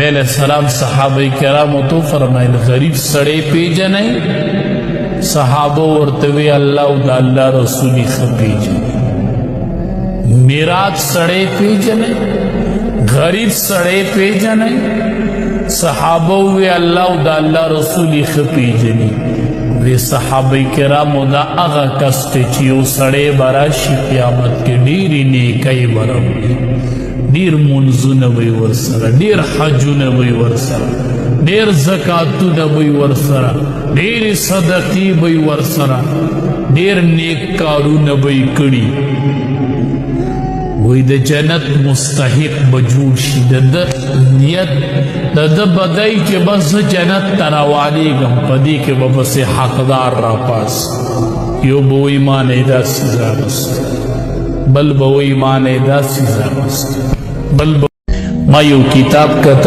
نبی علیہ السلام صحابه کرامو تو فرمایل غریب سړی پیژنئ؟ صحابه ورته وی الله او د الله رسول خپیژنئ. میراث سړی پیژنئ؟ غریب سړی پیژنئ؟ صحابه وی الله او د الله رسول خپیژنئ. وی صحابه کرامو دا هغه کس چې یو سړی براشي قیامت کې ډېرې نیکۍ برابري، ډېر منځونه وی ورسره، ډېر حجونه وی ورسره، ډېر زکاتونه وی ورسره، ډېرې صدقې وی ورسره، ډېر نیک کارونه وی کړي. وی د جنت مستحق به جوړ شي. د نیت د بدای چې بس جنت ته راوالېږم، په دې کې به بس حقدار راپاس. یو به وی ما نه داسې راغست، بل به وی ما نه داسې راغست، بل به ما یو کتاب کتل